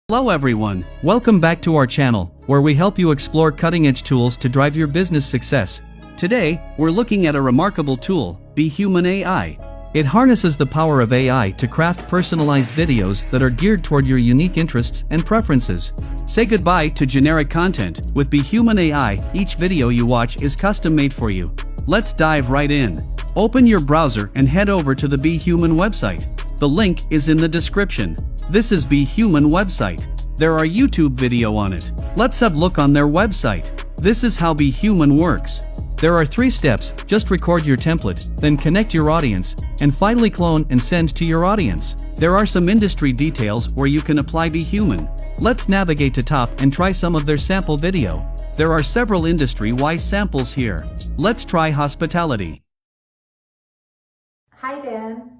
Hello everyone, welcome back to our channel, where we help you explore cutting-edge tools to drive your business success. Today, we're looking at a remarkable tool, Bhuman AI. It harnesses the power of AI to craft personalized videos that are geared toward your unique interests and preferences. Say goodbye to generic content. With Bhuman AI, each video you watch is custom-made for you. Let's dive right in. Open your browser and head over to the Bhuman website. The link is in the description. This is Bhuman website. There are YouTube video on it. Let's have a look on their website. This is how Bhuman works. There are 3 steps: just record your template, then connect your audience, and finally clone and send to your audience. There are some industry details where you can apply Bhuman. Let's navigate to top and try some of their sample video. There are several industry-wise samples here. Let's try hospitality. Hi Dan,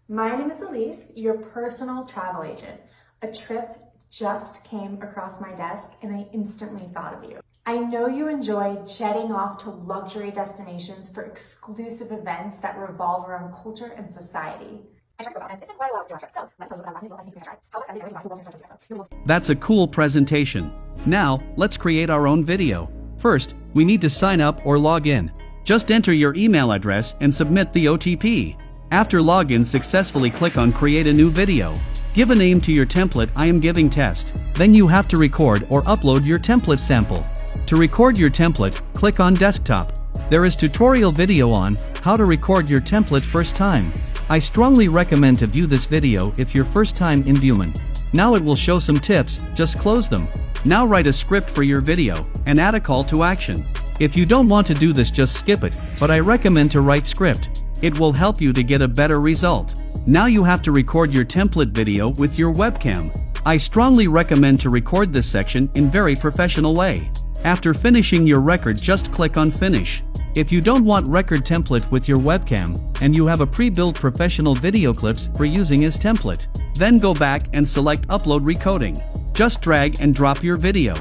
my name is Elise, your personal travel agent. A trip just came across my desk and I instantly thought of you. I know you enjoy jetting off to luxury destinations for exclusive events that revolve around culture and society. That's a cool presentation. Now, let's create our own video. First, we need to sign up or log in. Just enter your email address and submit the OTP. After login, successfully click on Create a new video. Give a name to your template. I am giving test. Then you have to record or upload your template sample. To record your template, click on Desktop. There is tutorial video on how to record your template first time. I strongly recommend to view this video if you're first time in Bhuman. Now it will show some tips, just close them. Now write a script for your video and add a call to action. If you don't want to do this, just skip it, but I recommend to write script. It will help you to get a better result. Now you have to record your template video with your webcam. I strongly recommend to record this section in very professional way. After finishing your record, just click on Finish. If you don't want record template with your webcam, and you have a pre-built professional video clips for using as template, then go back and select Upload Recoding. Just drag and drop your video.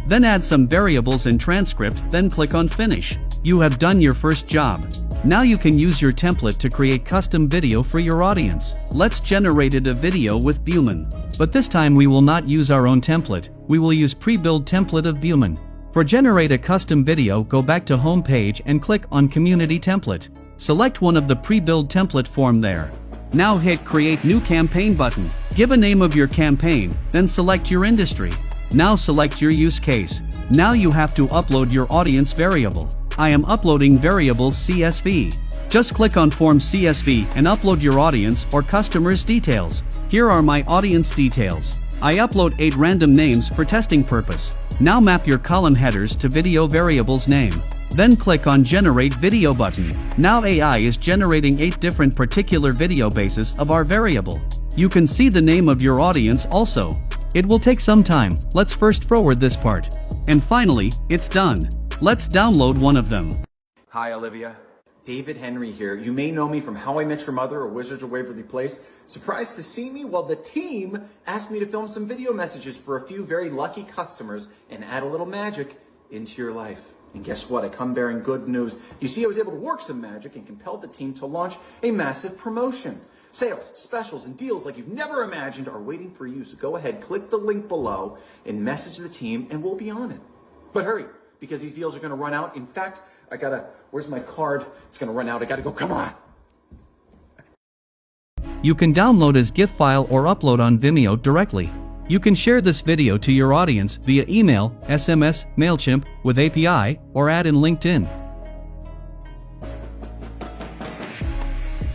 Then add some variables and transcript, then click on Finish. You have done your first job. Now you can use your template to create custom video for your audience. Let's generate a video with Bhuman. But this time we will not use our own template, we will use pre-built template of Bhuman. For generate a custom video, go back to home page and click on Community Template. Select one of the pre-built template form there. Now hit Create New Campaign button. Give a name of your campaign, then select your industry. Now select your use case. Now you have to upload your audience variable. I am uploading variables CSV. Just click on Form CSV and upload your audience or customer's details. Here are my audience details. I upload 8 random names for testing purpose. Now map your column headers to video variables name. Then click on Generate Video button. Now AI is generating 8 different particular video bases of our variable. You can see the name of your audience also. It will take some time. Let's first forward this part. And finally, it's done. Let's download one of them. Hi, Olivia. David Henry here. You may know me from How I Met Your Mother or Wizards of Waverly Place. Surprised to see me? Well, the team asked me to film some video messages for a few very lucky customers and add a little magic into your life. And guess what? I come bearing good news. You see, I was able to work some magic and compel the team to launch a massive promotion. Sales, specials, and deals like you've never imagined are waiting for you. So go ahead, click the link below and message the team and we'll be on it. But hurry, because these deals are going to run out. In fact, where's my card? It's going to run out. I got to go. Come on. You can download as GIF file or upload on Vimeo directly. You can share this video to your audience via email, SMS, MailChimp, with API, or add in LinkedIn.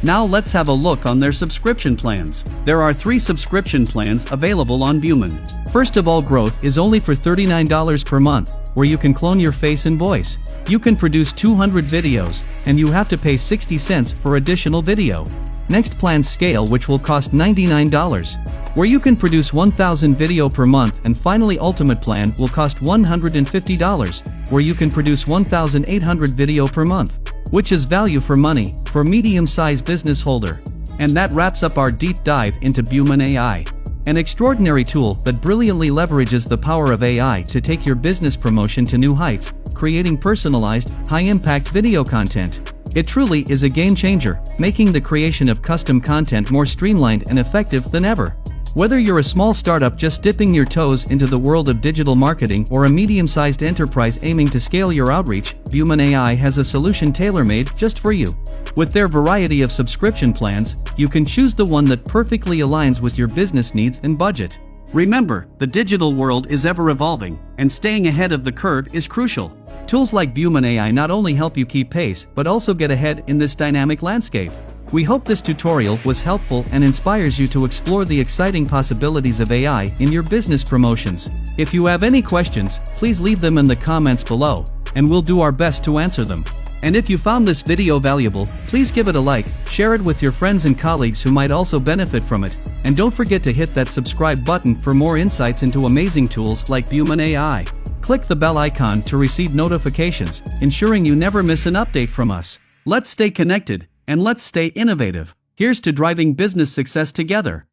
Now let's have a look on their subscription plans. There are 3 subscription plans available on Bhuman. First of all, Growth is only for $39 per month, where you can clone your face and voice. You can produce 200 videos, and you have to pay 60 cents for additional video. Next plan, Scale, which will cost $99, where you can produce 1,000 video per month. And finally, Ultimate plan will cost $150, where you can produce 1,800 video per month, which is value for money for medium-sized business holder. And that wraps up our deep dive into Bhuman AI, an extraordinary tool that brilliantly leverages the power of AI to take your business promotion to new heights, creating personalized, high-impact video content. It truly is a game changer, making the creation of custom content more streamlined and effective than ever. Whether you're a small startup just dipping your toes into the world of digital marketing or a medium-sized enterprise aiming to scale your outreach, Bhuman AI has a solution tailor-made just for you. With their variety of subscription plans, you can choose the one that perfectly aligns with your business needs and budget. Remember, the digital world is ever evolving, and staying ahead of the curve is crucial. Tools like Bhuman AI not only help you keep pace, but also get ahead in this dynamic landscape. We hope this tutorial was helpful and inspires you to explore the exciting possibilities of AI in your business promotions. If you have any questions, please leave them in the comments below, and we'll do our best to answer them. And if you found this video valuable, please give it a like, share it with your friends and colleagues who might also benefit from it, and don't forget to hit that subscribe button for more insights into amazing tools like Bhuman AI. Click the bell icon to receive notifications, ensuring you never miss an update from us. Let's stay connected, and let's stay innovative. Here's to driving business success together.